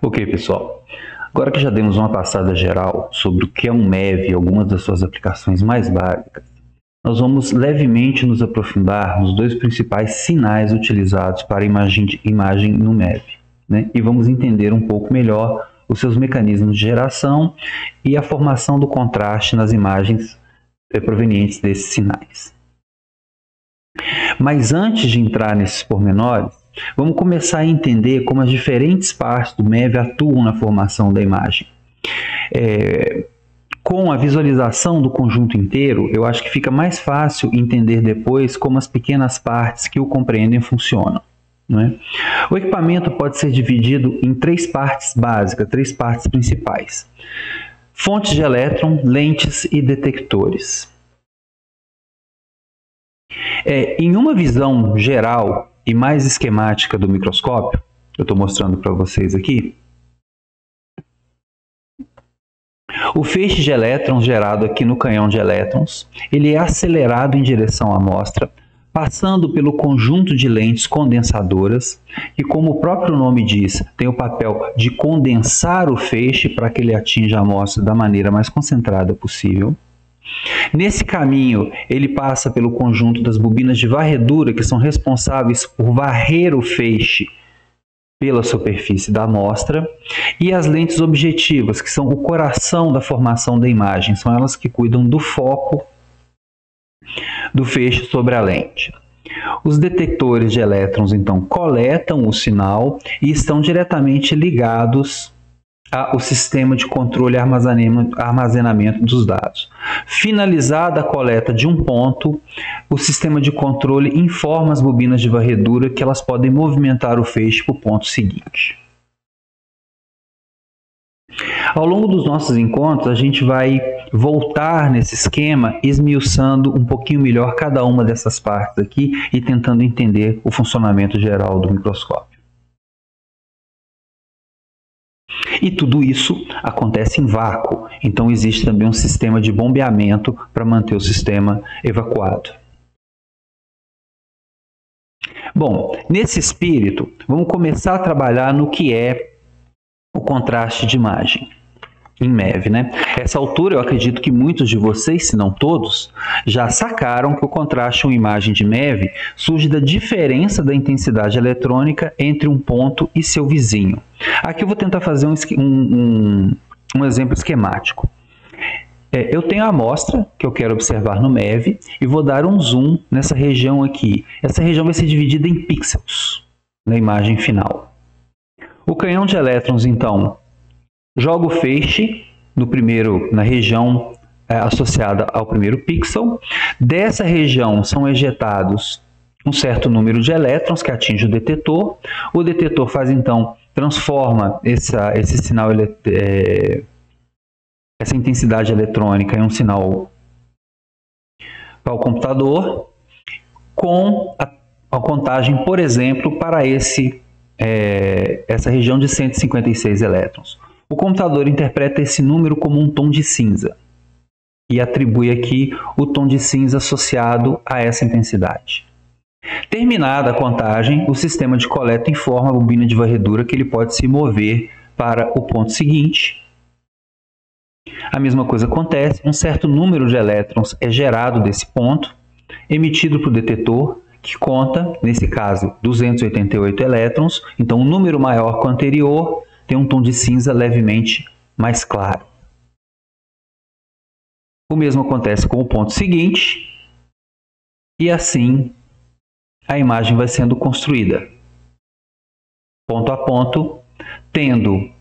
Ok, pessoal. Agora que já demos uma passada geral sobre o que é um MEV e algumas das suas aplicações mais básicas, nós vamos levemente nos aprofundar nos dois principais sinais utilizados para imagem no MEV, né? E vamos entender um pouco melhor os seus mecanismos de geração e a formação do contraste nas imagens provenientes desses sinais. Mas antes de entrar nesses pormenores, vamos começar a entender como as diferentes partes do MEV atuam na formação da imagem. Com a visualização do conjunto inteiro, eu acho que fica mais fácil entender depois como as pequenas partes que o compreendem funcionam, não é? O equipamento pode ser dividido em três partes básicas, três partes principais: fontes de elétron, lentes e detectores. Em uma visão geral e mais esquemática do microscópio, eu estou mostrando para vocês aqui, o feixe de elétrons gerado aqui no canhão de elétrons, ele é acelerado em direção à amostra, passando pelo conjunto de lentes condensadoras, que, como o próprio nome diz, tem o papel de condensar o feixe para que ele atinja a amostra da maneira mais concentrada possível. Nesse caminho, ele passa pelo conjunto das bobinas de varredura, que são responsáveis por varrer o feixe pela superfície da amostra, e as lentes objetivas, que são o coração da formação da imagem, são elas que cuidam do foco do feixe sobre a lente. Os detectores de elétrons, então, coletam o sinal e estão diretamente ligados ao sistema de controle e armazenamento dos dados. Finalizada a coleta de um ponto, o sistema de controle informa as bobinas de varredura que elas podem movimentar o feixe para o ponto seguinte. Ao longo dos nossos encontros, a gente vai voltar nesse esquema, esmiuçando um pouquinho melhor cada uma dessas partes aqui e tentando entender o funcionamento geral do microscópio. E tudo isso acontece em vácuo, então existe também um sistema de bombeamento para manter o sistema evacuado. Bom, nesse espírito, vamos começar a trabalhar no que é o contraste de imagem em MEV, né? Essa altura, eu acredito que muitos de vocês, se não todos, já sacaram que o contraste em imagem de MEV surge da diferença da intensidade eletrônica entre um ponto e seu vizinho. Aqui eu vou tentar fazer um exemplo esquemático. Eu tenho a amostra que eu quero observar no MEV e vou dar um zoom nessa região aqui. Essa região vai ser dividida em pixels na imagem final. O canhão de elétrons, então, joga o feixe na região associada ao primeiro pixel. Dessa região são ejetados um certo número de elétrons que atinge o detetor. O detetor faz, então, transforma esse sinal, essa intensidade eletrônica em um sinal para o computador, com a contagem, por exemplo, para essa região de 156 elétrons. O computador interpreta esse número como um tom de cinza e atribui aqui o tom de cinza associado a essa intensidade. Terminada a contagem, o sistema de coleta informa a bobina de varredura que ele pode se mover para o ponto seguinte. A mesma coisa acontece, um certo número de elétrons é gerado desse ponto, emitido para o detetor, que conta, nesse caso, 288 elétrons. Então, um número maior que o anterior tem um tom de cinza levemente mais claro. O mesmo acontece com o ponto seguinte, e assim a imagem vai sendo construída, ponto a ponto, tendo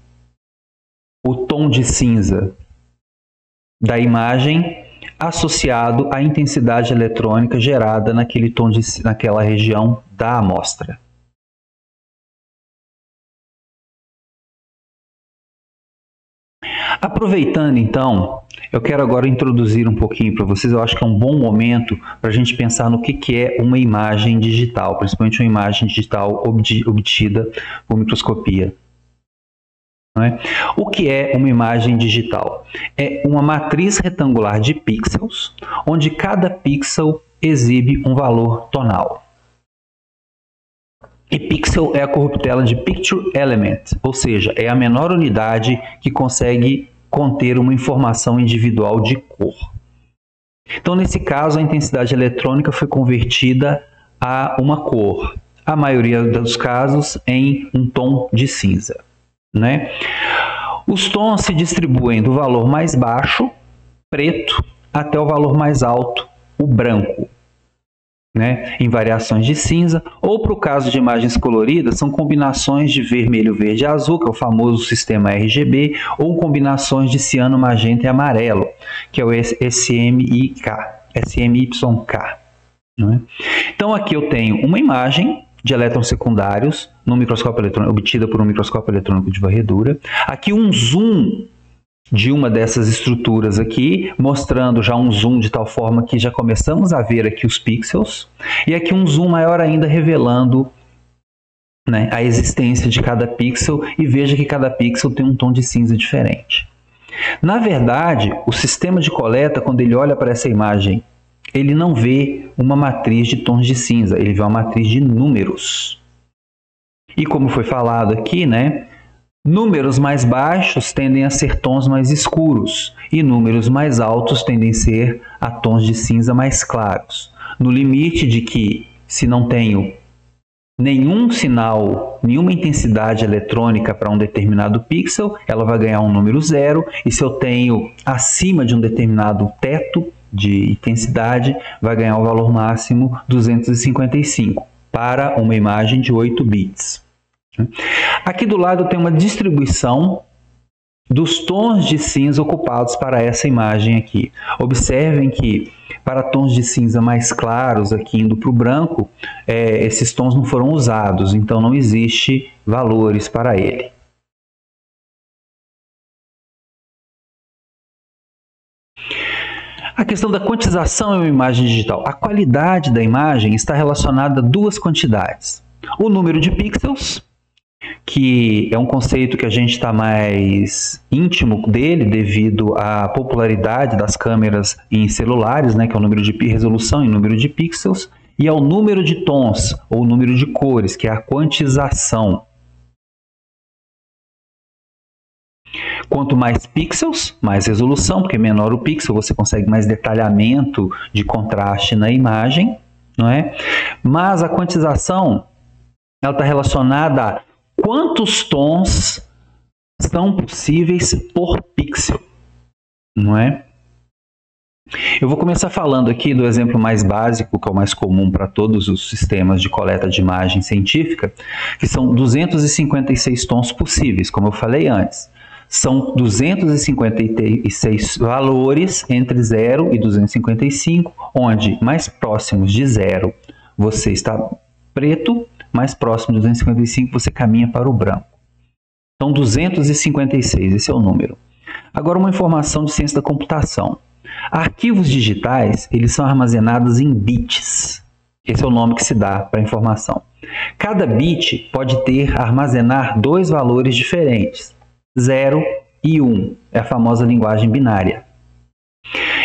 o tom de cinza da imagem associado à intensidade eletrônica gerada naquela região da amostra. Aproveitando, então, eu quero agora introduzir um pouquinho para vocês. Eu acho que é um bom momento para a gente pensar no que é uma imagem digital, principalmente uma imagem digital obtida por microscopia. Não é? O que é uma imagem digital? É uma matriz retangular de pixels, onde cada pixel exibe um valor tonal. E pixel é a corruptela de Picture Element, ou seja, é a menor unidade que consegue conter uma informação individual de cor. Então, nesse caso, a intensidade eletrônica foi convertida a uma cor, a maioria dos casos em um tom de cinza, né? Os tons se distribuem do valor mais baixo, preto, até o valor mais alto, o branco, né? Em variações de cinza, ou para o caso de imagens coloridas, são combinações de vermelho, verde e azul, que é o famoso sistema RGB, ou combinações de ciano, magenta e amarelo, que é o SMYK. Né? Então aqui eu tenho uma imagem de elétrons secundários no microscópio eletrônico, obtida por um microscópio eletrônico de varredura. Aqui um zoom de uma dessas estruturas aqui, mostrando já um zoom de tal forma que já começamos a ver aqui os pixels. E aqui um zoom maior ainda revelando, né, a existência de cada pixel, e veja que cada pixel tem um tom de cinza diferente. Na verdade, o sistema de coleta, quando ele olha para essa imagem, ele não vê uma matriz de tons de cinza, ele vê uma matriz de números. E como foi falado aqui, né, números mais baixos tendem a ser tons mais escuros e números mais altos tendem a ser a tons de cinza mais claros. No limite de que, se não tenho nenhum sinal, nenhuma intensidade eletrônica para um determinado pixel, ela vai ganhar um número 0, e se eu tenho acima de um determinado teto de intensidade, vai ganhar o valor máximo 255 para uma imagem de 8 bits. Aqui do lado tem uma distribuição dos tons de cinza ocupados para essa imagem aqui. Observem que para tons de cinza mais claros, aqui indo para o branco, esses tons não foram usados, então não existe valores para ele. A questão da quantização em uma imagem digital. A qualidade da imagem está relacionada a duas quantidades. O número de pixels, que é um conceito que a gente está mais íntimo dele devido à popularidade das câmeras em celulares, né, que é o número de resolução em número de pixels, e ao número de tons, ou número de cores, que é a quantização. Quanto mais pixels, mais resolução, porque menor o pixel, você consegue mais detalhamento de contraste na imagem, não é? Mas a quantização, ela está relacionada a quantos tons são possíveis por pixel, não é? Eu vou começar falando aqui do exemplo mais básico, que é o mais comum para todos os sistemas de coleta de imagem científica, que são 256 tons possíveis, como eu falei antes. São 256 valores entre 0 e 255, onde mais próximos de 0 você está preto, mais próximo de 255 você caminha para o branco. Então 256, esse é o número. Agora uma informação de ciência da computação. Arquivos digitais, eles são armazenados em bits. Esse é o nome que se dá para a informação. Cada bit pode armazenar dois valores diferentes. 0 e 1, é a famosa linguagem binária.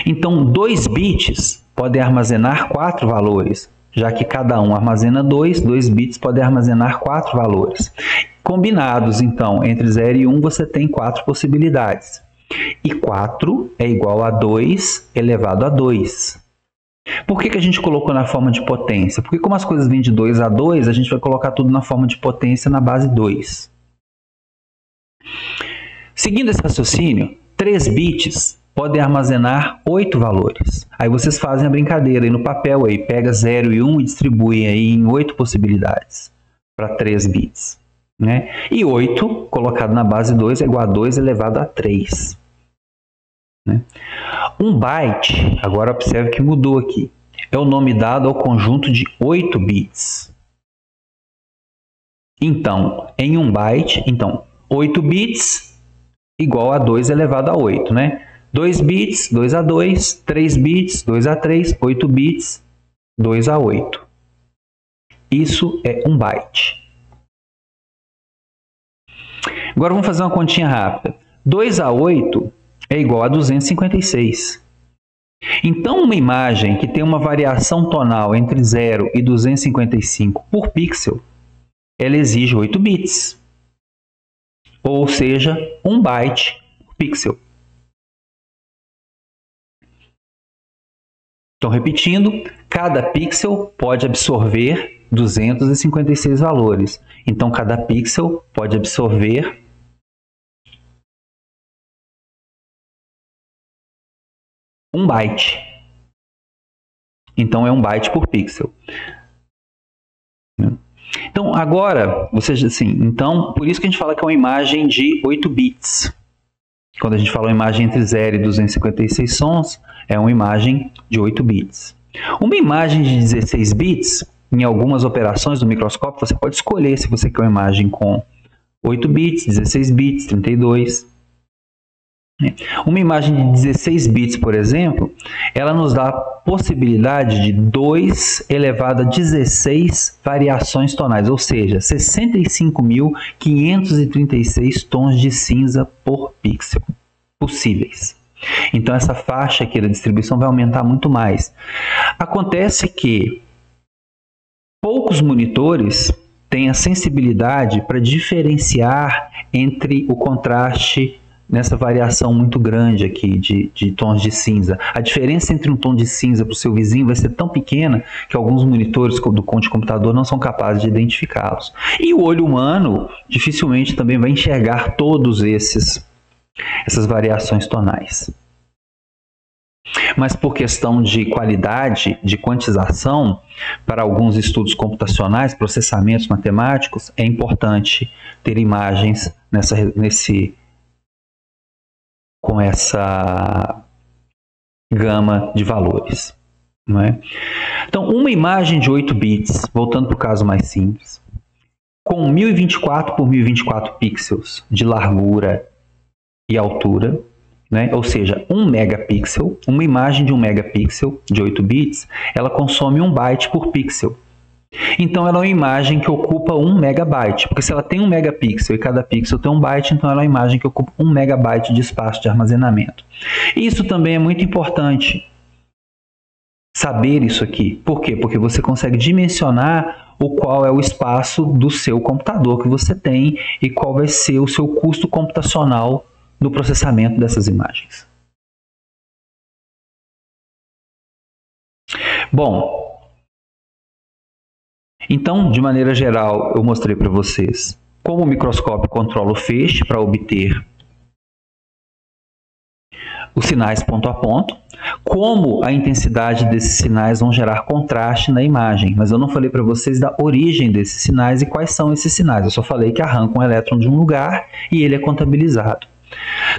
Então, 2 bits podem armazenar 4 valores, já que cada um armazena 2 bits podem armazenar 4 valores. Combinados, então, entre 0 e 1, você tem 4 possibilidades. E 4 é igual a 2 elevado a 2. Por que a gente colocou na forma de potência? Porque como as coisas vêm de 2 a 2, a gente vai colocar tudo na forma de potência na base 2. Seguindo esse raciocínio, 3 bits podem armazenar 8 valores. Aí vocês fazem a brincadeira aí no papel, aí, pega 0 e 1 e distribui aí em 8 possibilidades para 3 bits. Né? E 8, colocado na base 2, é igual a 2 elevado a 3. Né? Um byte, agora observe que mudou aqui, é o nome dado ao conjunto de 8 bits. Então, em um byte, 8 bits igual a 2 elevado a 8, né? 2 bits, 2 a 2, 3 bits, 2 a 3, 8 bits, 2 a 8. Isso é um byte. Agora vamos fazer uma continha rápida. 2 a 8 é igual a 256. Então, uma imagem que tem uma variação tonal entre 0 e 255 por pixel, ela exige 8 bits, ou seja, 1 byte por pixel. Então, repetindo, cada pixel pode absorver 256 valores. Então, cada pixel pode absorver 1 byte. Então, é 1 byte por pixel. Então, agora, então, por isso que a gente fala que é uma imagem de 8 bits. Quando a gente fala uma imagem entre 0 e 256 sons, é uma imagem de 8 bits. Uma imagem de 16 bits, em algumas operações do microscópio, você pode escolher se você quer uma imagem com 8 bits, 16 bits, 32. Uma imagem de 16 bits, por exemplo, ela nos dá a possibilidade de 2 elevado a 16 variações tonais, ou seja, 65.536 tons de cinza por pixel possíveis. Então, essa faixa aqui da distribuição vai aumentar muito mais. Acontece que poucos monitores têm a sensibilidade para diferenciar entre o contraste nessa variação muito grande aqui de tons de cinza. A diferença entre um tom de cinza para o seu vizinho vai ser tão pequena que alguns monitores do computador não são capazes de identificá-los. E o olho humano dificilmente também vai enxergar todos essas variações tonais. Mas por questão de qualidade, de quantização, para alguns estudos computacionais, processamentos matemáticos, é importante ter imagens com essa gama de valores. Não é? Então, uma imagem de 8 bits, voltando para o caso mais simples, com 1024 por 1024 pixels de largura e altura, né? Ou seja, 1 megapixel, uma imagem de 1 megapixel de 8 bits, ela consome 1 byte por pixel. Então, ela é uma imagem que ocupa 1 megabyte, porque se ela tem 1 megapixel e cada pixel tem 1 byte, então ela é uma imagem que ocupa 1 megabyte de espaço de armazenamento. Isso também é muito importante, saber isso aqui. Por quê? Porque você consegue dimensionar qual é o espaço do seu computador que você tem e qual vai ser o seu custo computacional do processamento dessas imagens. Bom, então, de maneira geral, eu mostrei para vocês como o microscópio controla o feixe para obter os sinais ponto a ponto, como a intensidade desses sinais vão gerar contraste na imagem, mas eu não falei para vocês da origem desses sinais e quais são esses sinais. Eu só falei que arranca um elétron de um lugar e ele é contabilizado.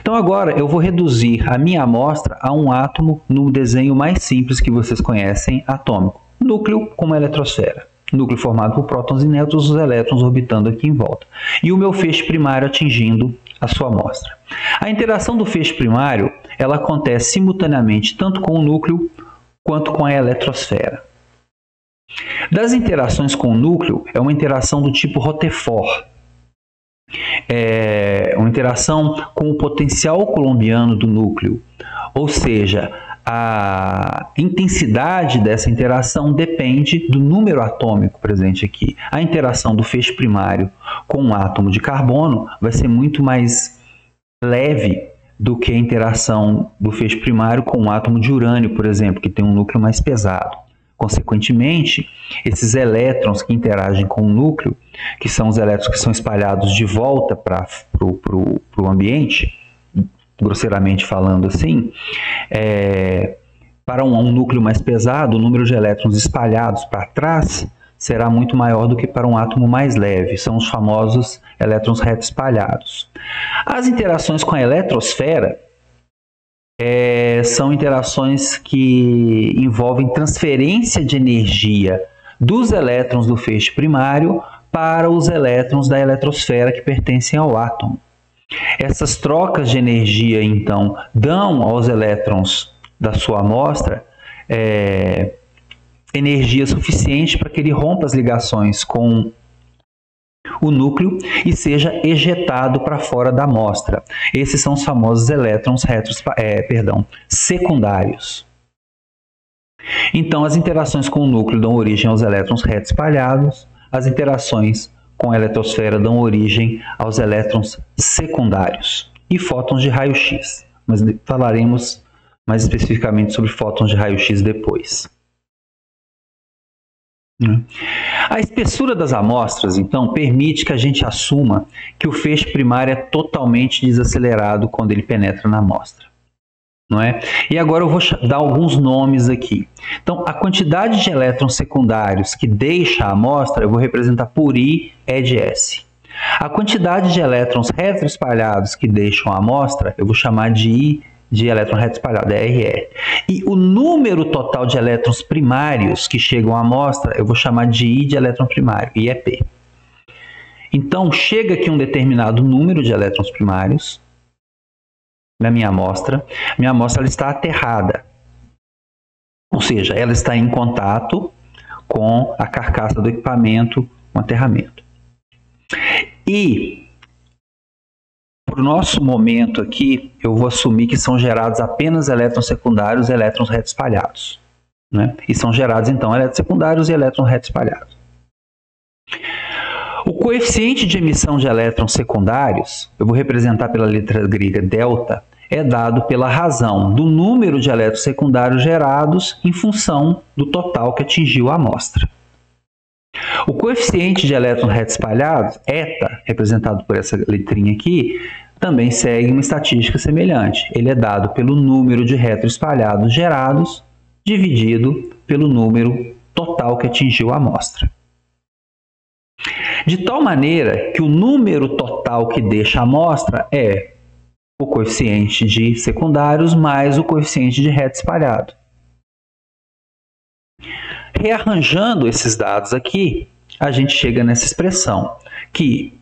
Então agora eu vou reduzir a minha amostra a um átomo no desenho mais simples que vocês conhecem, atômico. Núcleo com uma eletrosfera. Núcleo formado por prótons e nêutrons, os elétrons orbitando aqui em volta. E o meu feixe primário atingindo a sua amostra. A interação do feixe primário, ela acontece simultaneamente tanto com o núcleo quanto com a eletrosfera. Das interações com o núcleo, é uma interação do tipo Rutherford. É uma interação com o potencial coulombiano do núcleo. Ou seja, a intensidade dessa interação depende do número atômico presente aqui. A interação do feixe primário com um átomo de carbono vai ser muito mais leve do que a interação do feixe primário com um átomo de urânio, por exemplo, que tem um núcleo mais pesado. Consequentemente, esses elétrons que interagem com o núcleo, que são os elétrons que são espalhados de volta para o ambiente, grosseiramente falando assim, para um núcleo mais pesado, o número de elétrons espalhados para trás será muito maior do que para um átomo mais leve. São os famosos elétrons reto espalhados. As interações com a eletrosfera são interações que envolvem transferência de energia dos elétrons do feixe primário para os elétrons da eletrosfera que pertencem ao átomo. Essas trocas de energia, então, dão aos elétrons da sua amostra energia suficiente para que ele rompa as ligações com o núcleo e seja ejetado para fora da amostra. Esses são os famosos elétrons secundários. Então, as interações com o núcleo dão origem aos elétrons reto espalhados, as interações com a eletrosfera dão origem aos elétrons secundários e fótons de raio-x, mas falaremos mais especificamente sobre fótons de raio-x depois. A espessura das amostras, então, permite que a gente assuma que o feixe primário é totalmente desacelerado quando ele penetra na amostra. Não é? E agora eu vou dar alguns nomes aqui. Então, a quantidade de elétrons secundários que deixa a amostra, eu vou representar por I é de S. A quantidade de elétrons retroespalhados que deixam a amostra, eu vou chamar de I de elétron retroespalhado, é RE. E o número total de elétrons primários que chegam à amostra, eu vou chamar de I de elétron primário, I é P. Então, chega aqui um determinado número de elétrons primários na minha amostra. Minha amostra ela está aterrada, ou seja, ela está em contato com a carcaça do equipamento, com aterramento. E, para o nosso momento aqui, eu vou assumir que são gerados apenas elétrons secundários e elétrons retroespalhados, né? E são gerados, então, elétrons secundários e elétrons retroespalhados. O coeficiente de emissão de elétrons secundários, eu vou representar pela letra grega delta, é dado pela razão do número de elétrons secundários gerados em função do total que atingiu a amostra. O coeficiente de elétrons retroespalhados, eta, representado por essa letrinha aqui, também segue uma estatística semelhante. Ele é dado pelo número de retroespalhados gerados dividido pelo número total que atingiu a amostra. De tal maneira que o número total que deixa a amostra é o coeficiente de secundários mais o coeficiente de retroespalhado. Rearranjando esses dados aqui, a gente chega nessa expressão, que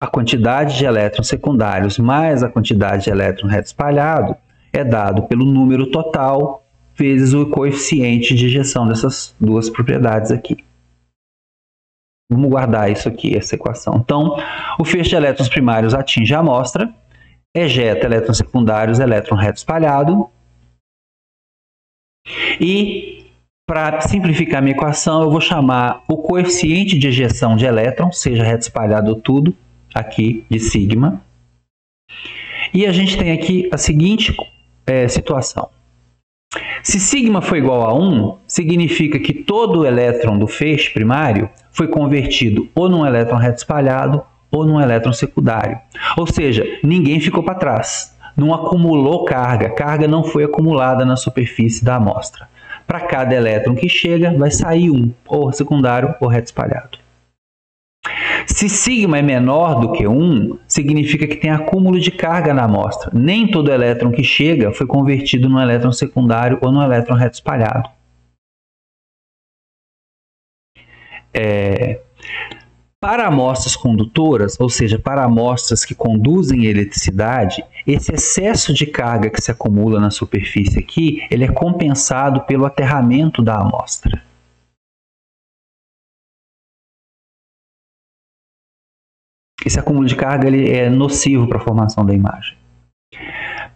a quantidade de elétrons secundários mais a quantidade de elétron retroespalhado é dado pelo número total vezes o coeficiente de ejeção dessas duas propriedades aqui. Vamos guardar isso aqui, essa equação. Então, o feixe de elétrons primários atinge a amostra, ejeta elétrons secundários, elétron retroespalhado. E, para simplificar a minha equação, eu vou chamar o coeficiente de ejeção de elétron, seja retroespalhado tudo, aqui de sigma. E a gente tem aqui a seguinte situação. Se sigma for igual a 1, significa que todo o elétron do feixe primário foi convertido ou num elétron retroespalhado ou num elétron secundário. Ou seja, ninguém ficou para trás, não acumulou carga, carga não foi acumulada na superfície da amostra. Para cada elétron que chega, vai sair um, ou secundário ou retroespalhado. Se sigma é menor do que 1, significa que tem acúmulo de carga na amostra. Nem todo elétron que chega foi convertido num elétron secundário ou num elétron retroespalhado. Para amostras condutoras, ou seja, para amostras que conduzem eletricidade, esse excesso de carga que se acumula na superfície aqui, ele é compensado pelo aterramento da amostra. Esse acúmulo de carga ele é nocivo para a formação da imagem.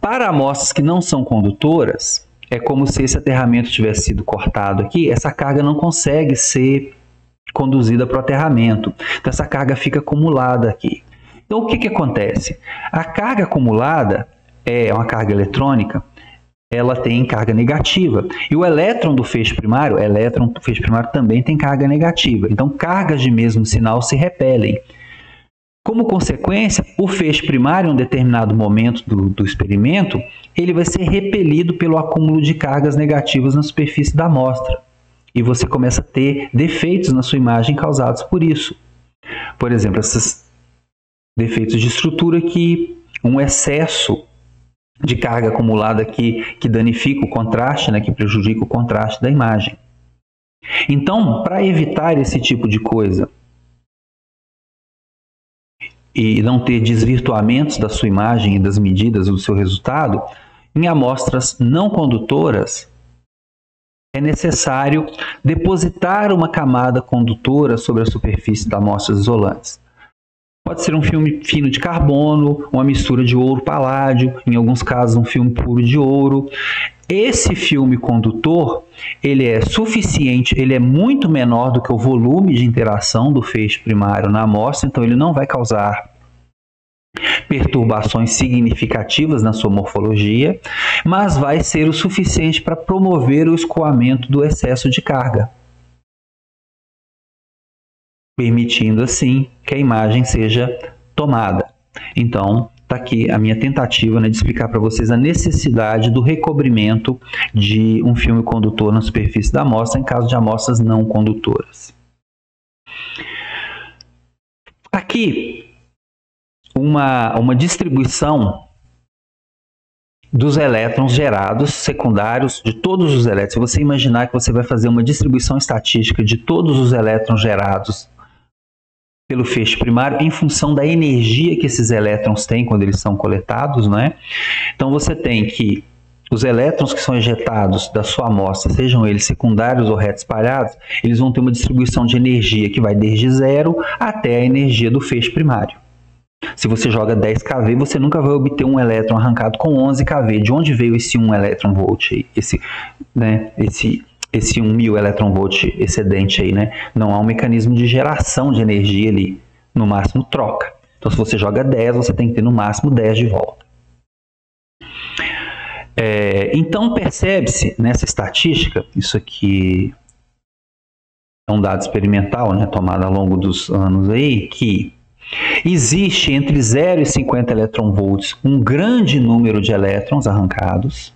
Para amostras que não são condutoras, é como se esse aterramento tivesse sido cortado aqui, essa carga não consegue ser conduzida para o aterramento. Então, essa carga fica acumulada aqui. Então, o que acontece? A carga acumulada é uma carga eletrônica, ela tem carga negativa. E o elétron do feixe primário, também tem carga negativa. Então, cargas de mesmo sinal se repelem. Como consequência, o feixe primário, em um determinado momento do experimento, ele vai ser repelido pelo acúmulo de cargas negativas na superfície da amostra. E você começa a ter defeitos na sua imagem causados por isso. Por exemplo, esses defeitos de estrutura aqui, um excesso de carga acumulada aqui que danifica o contraste, né, que prejudica o contraste da imagem. Então, para evitar esse tipo de coisa, e não ter desvirtuamentos da sua imagem e das medidas do seu resultado, em amostras não condutoras, é necessário depositar uma camada condutora sobre a superfície das amostras isolantes. Pode ser um filme fino de carbono, uma mistura de ouro-paládio, em alguns casos um filme puro de ouro. esse filme condutor, ele é suficiente, ele é muito menor do que o volume de interação do feixe primário na amostra, então ele não vai causar perturbações significativas na sua morfologia, mas vai ser o suficiente para promover o escoamento do excesso de carga, permitindo assim que a imagem seja tomada. Então, está aqui a minha tentativa, né, de explicar para vocês a necessidade do recobrimento de um filme condutor na superfície da amostra em caso de amostras não condutoras. Aqui, uma distribuição dos elétrons gerados secundários, de todos os elétrons. Se você imaginar que você vai fazer uma distribuição estatística de todos os elétrons gerados pelo feixe primário em função da energia que esses elétrons têm quando eles são coletados, né? Então você tem que os elétrons que são ejetados da sua amostra, sejam eles secundários ou reto espalhados, eles vão ter uma distribuição de energia que vai desde 0 até a energia do feixe primário. Se você joga 10 kV, você nunca vai obter um elétron arrancado com 11 kV. De onde veio esse 1 elétron volt aí? Esse 1.000 elétron volt excedente aí, né? Não há um mecanismo de geração de energia ali, no máximo troca. Então, se você joga 10, você tem que ter no máximo 10 de volta. Então, percebe-se nessa estatística, isso aqui é um dado experimental, né, tomado ao longo dos anos aí, que existe entre 0 e 50 eletronvolts um grande número de elétrons arrancados.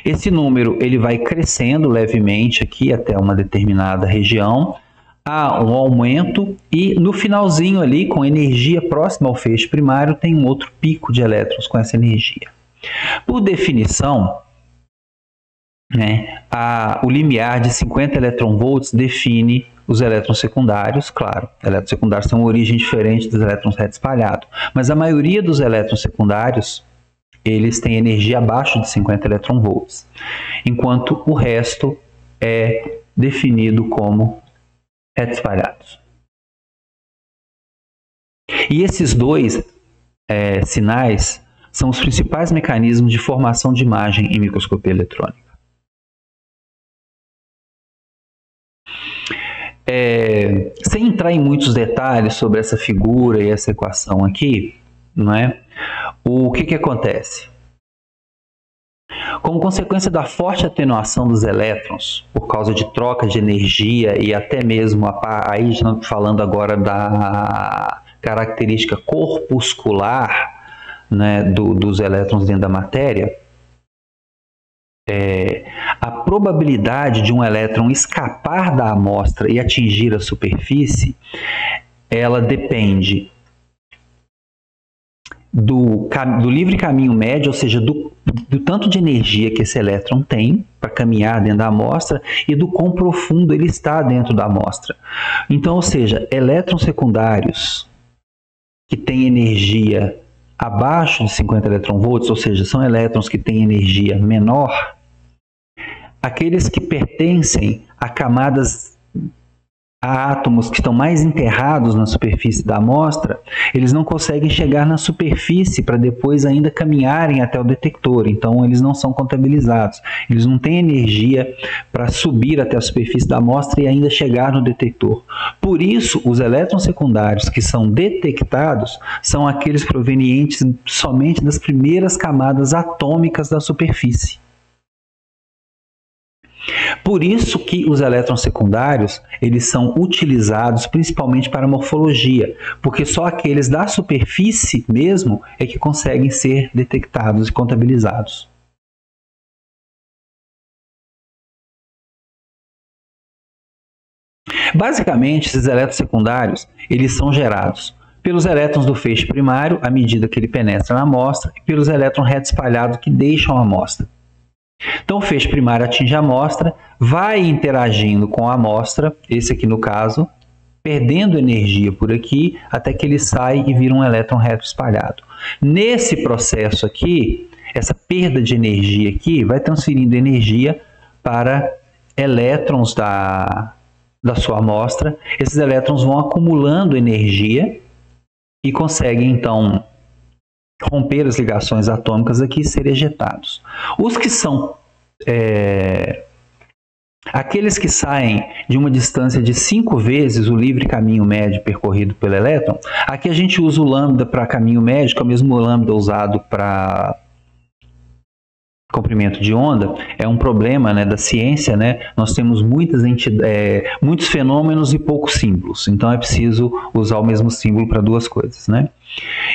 Esse número ele vai crescendo levemente aqui até uma determinada região, há um aumento e no finalzinho ali, com energia próxima ao feixe primário, tem um outro pico de elétrons com essa energia. Por definição, né, o limiar de 50 eletronvolts define os elétrons secundários. Claro, elétrons secundários têm uma origem diferente dos elétrons reto espalhados, mas a maioria dos elétrons secundários eles têm energia abaixo de 50 eletronvolts, enquanto o resto é definido como reto espalhados. E esses dois sinais são os principais mecanismos de formação de imagem em microscopia eletrônica. Sem entrar em muitos detalhes sobre essa figura e essa equação aqui, não é? O que acontece? Como consequência da forte atenuação dos elétrons, por causa de troca de energia e até mesmo, aí falando agora da característica corpuscular, né, dos elétrons dentro da matéria, a probabilidade de um elétron escapar da amostra e atingir a superfície, ela depende do livre caminho médio, ou seja, do tanto de energia que esse elétron tem para caminhar dentro da amostra e do quão profundo ele está dentro da amostra. Então, ou seja, elétrons secundários que têm energia abaixo de 50 eletronvolts, ou seja, são elétrons que têm energia menor, aqueles que pertencem a camadas, a átomos que estão mais enterrados na superfície da amostra, eles não conseguem chegar na superfície para depois ainda caminharem até o detector, então eles não são contabilizados, eles não têm energia para subir até a superfície da amostra e ainda chegar no detector. Por isso, os elétrons secundários que são detectados são aqueles provenientes somente das primeiras camadas atômicas da superfície. Por isso que os elétrons secundários eles são utilizados principalmente para morfologia, porque só aqueles da superfície mesmo é que conseguem ser detectados e contabilizados. Basicamente, esses elétrons secundários eles são gerados pelos elétrons do feixe primário à medida que ele penetra na amostra e pelos elétrons reto espalhados que deixam a amostra. Então, o feixe primário atinge a amostra, vai interagindo com a amostra, esse aqui no caso, perdendo energia por aqui, até que ele sai e vira um elétron reto espalhado. Nesse processo aqui, essa perda de energia aqui vai transferindo energia para elétrons da sua amostra. Esses elétrons vão acumulando energia e conseguem, então, romper as ligações atômicas aqui e serem ejetados. Os que são aqueles que saem de uma distância de 5 vezes o livre caminho médio percorrido pelo elétron, aqui a gente usa o lambda para caminho médio, que é o mesmo lambda usado para comprimento de onda. É um problema, né, da ciência, né? Nós temos muitos fenômenos e poucos símbolos, então é preciso usar o mesmo símbolo para duas coisas, né?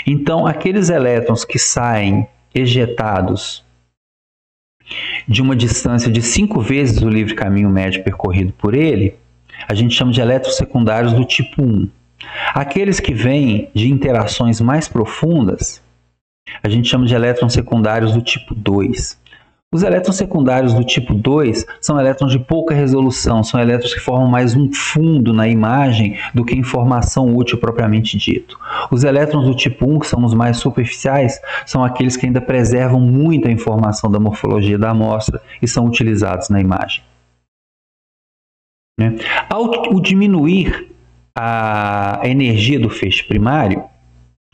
Então, aqueles elétrons que saem ejetados de uma distância de 5 vezes o livre caminho médio percorrido por ele, a gente chama de elétrons secundários do tipo 1. Aqueles que vêm de interações mais profundas, a gente chama de elétrons secundários do tipo 2. Os elétrons secundários do tipo 2 são elétrons de pouca resolução, são elétrons que formam mais um fundo na imagem do que informação útil propriamente dito. Os elétrons do tipo 1, que são os mais superficiais, são aqueles que ainda preservam muito a informação da morfologia da amostra e são utilizados na imagem. Ao diminuir a energia do feixe primário,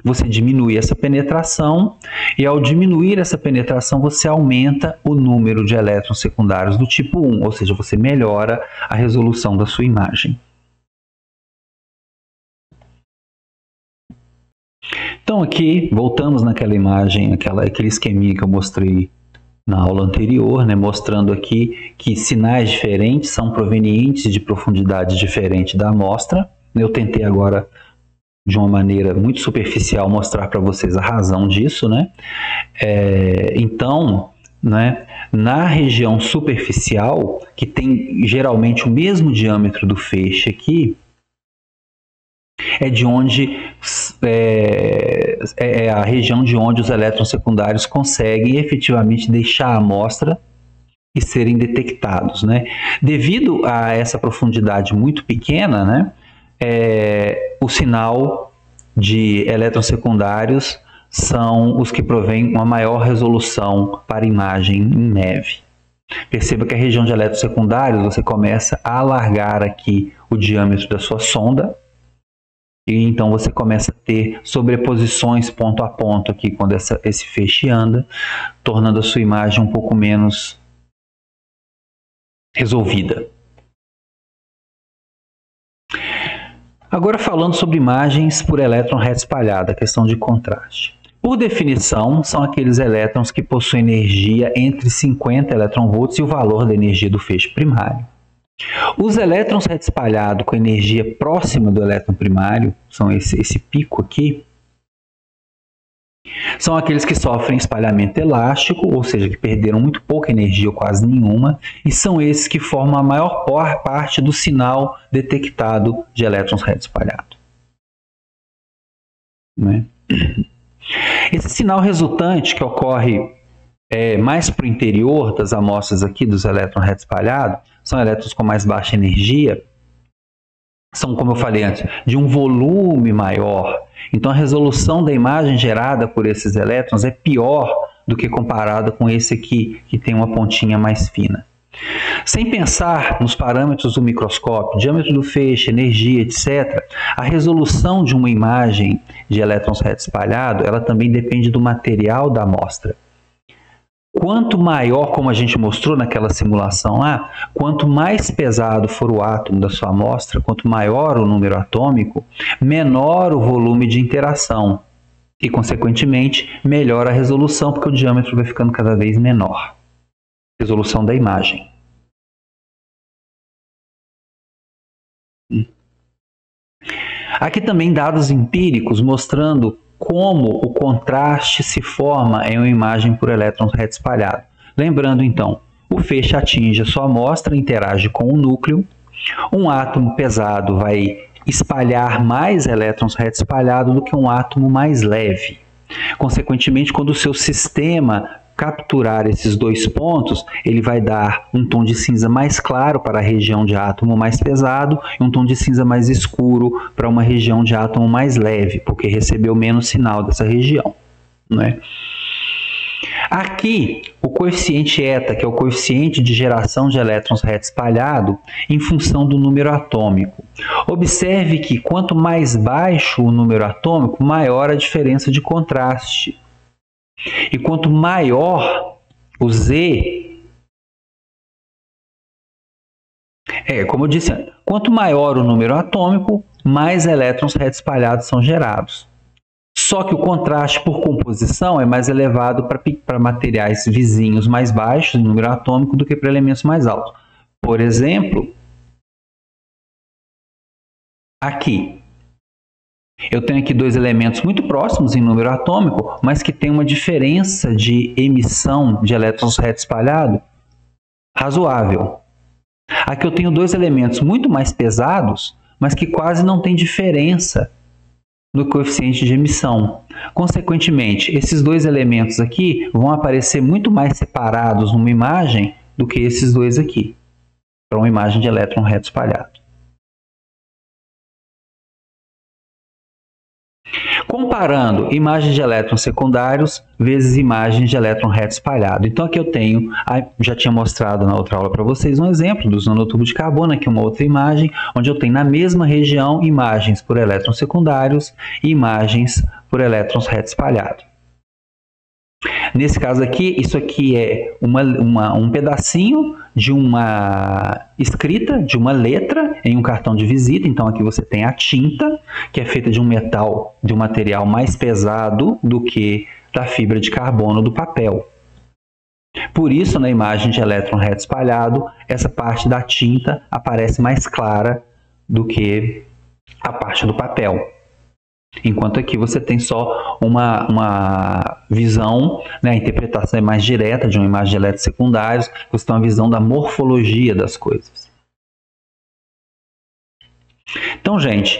você diminui essa penetração, e ao diminuir essa penetração, você aumenta o número de elétrons secundários do tipo 1, ou seja, você melhora a resolução da sua imagem. Então aqui, voltamos naquela imagem, aquele esqueminha que eu mostrei na aula anterior, né, mostrando aqui que sinais diferentes são provenientes de profundidade diferente da amostra. Eu tentei agora, de uma maneira muito superficial, mostrar para vocês a razão disso, né? Então, né, na região superficial, que tem geralmente o mesmo diâmetro do feixe aqui, é a região de onde os elétrons secundários conseguem efetivamente deixar a amostra e serem detectados, né? Devido a essa profundidade muito pequena, né, o sinal de elétrons secundários são os que provêm uma maior resolução para imagem em neve. Perceba que a região de elétrons secundários, você começa a alargar aqui o diâmetro da sua sonda, e então você começa a ter sobreposições ponto a ponto aqui quando esse feixe anda, tornando a sua imagem um pouco menos resolvida. Agora falando sobre imagens por elétron reta espalhada, a questão de contraste. Por definição, são aqueles elétrons que possuem energia entre 50 eletronvolts e o valor da energia do feixe primário. Os elétrons reta espalhado com energia próxima do elétron primário, são esse pico aqui, são aqueles que sofrem espalhamento elástico, ou seja, que perderam muito pouca energia ou quase nenhuma, e são esses que formam a maior parte do sinal detectado de elétrons reta espalhado. Né? Esse sinal resultante, que ocorre mais para o interior das amostras aqui dos elétrons reta espalhado, são elétrons com mais baixa energia, são, como eu falei antes, de um volume maior. Então a resolução da imagem gerada por esses elétrons é pior do que comparada com esse aqui, que tem uma pontinha mais fina. Sem pensar nos parâmetros do microscópio, diâmetro do feixe, energia, etc., a resolução de uma imagem de elétrons reta espalhado, ela também depende do material da amostra. Quanto maior, como a gente mostrou naquela simulação lá, quanto mais pesado for o átomo da sua amostra, quanto maior o número atômico, menor o volume de interação e, consequentemente, melhor a resolução, porque o diâmetro vai ficando cada vez menor. Resolução da imagem. Aqui também dados empíricos mostrando como o contraste se forma em uma imagem por elétrons reta espalhado. Lembrando então, o feixe atinge a sua amostra, interage com o núcleo, um átomo pesado vai espalhar mais elétrons reta espalhado do que um átomo mais leve. Consequentemente, quando o seu sistema capturar esses dois pontos, ele vai dar um tom de cinza mais claro para a região de átomo mais pesado e um tom de cinza mais escuro para uma região de átomo mais leve, porque recebeu menos sinal dessa região, né? Aqui, o coeficiente eta, que é o coeficiente de geração de elétrons reta espalhado, em função do número atômico. Observe que quanto mais baixo o número atômico, maior a diferença de contraste. E quanto maior o Z, Como eu disse, quanto maior o número atômico, mais elétrons reto espalhados são gerados. Só que o contraste por composição é mais elevado para materiais vizinhos mais baixos em número atômico do que para elementos mais altos. Por exemplo, aqui, eu tenho aqui dois elementos muito próximos em número atômico, mas que tem uma diferença de emissão de elétrons reto espalhado razoável. Aqui eu tenho dois elementos muito mais pesados, mas que quase não tem diferença no coeficiente de emissão. Consequentemente, esses dois elementos aqui vão aparecer muito mais separados numa imagem do que esses dois aqui, para uma imagem de elétron reto espalhado. Comparando imagens de elétrons secundários vezes imagens de elétron reto espalhado. Então aqui eu tenho, já tinha mostrado na outra aula para vocês um exemplo dos nanotubos de carbono, aqui uma outra imagem, onde eu tenho na mesma região imagens por elétrons secundários e imagens por elétrons reto espalhado. Nesse caso aqui, isso aqui é um pedacinho de uma escrita, de uma letra em um cartão de visita. Então aqui você tem a tinta, que é feita de um metal, de um material mais pesado do que da fibra de carbono do papel. Por isso, na imagem de elétron reto espalhado, essa parte da tinta aparece mais clara do que a parte do papel. Enquanto aqui você tem só uma visão, né, a interpretação é mais direta de uma imagem de elétrons secundários, você tem uma visão da morfologia das coisas. Então, gente,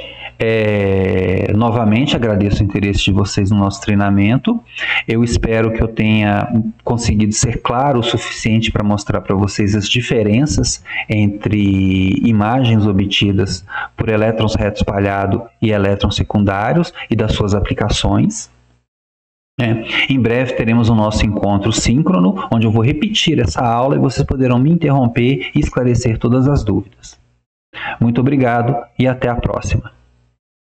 novamente agradeço o interesse de vocês no nosso treinamento. Eu espero que eu tenha conseguido ser claro o suficiente para mostrar para vocês as diferenças entre imagens obtidas por elétrons reto espalhado e elétrons secundários e das suas aplicações. Em breve teremos o nosso encontro síncrono, onde eu vou repetir essa aula e vocês poderão me interromper e esclarecer todas as dúvidas. Muito obrigado e até a próxima.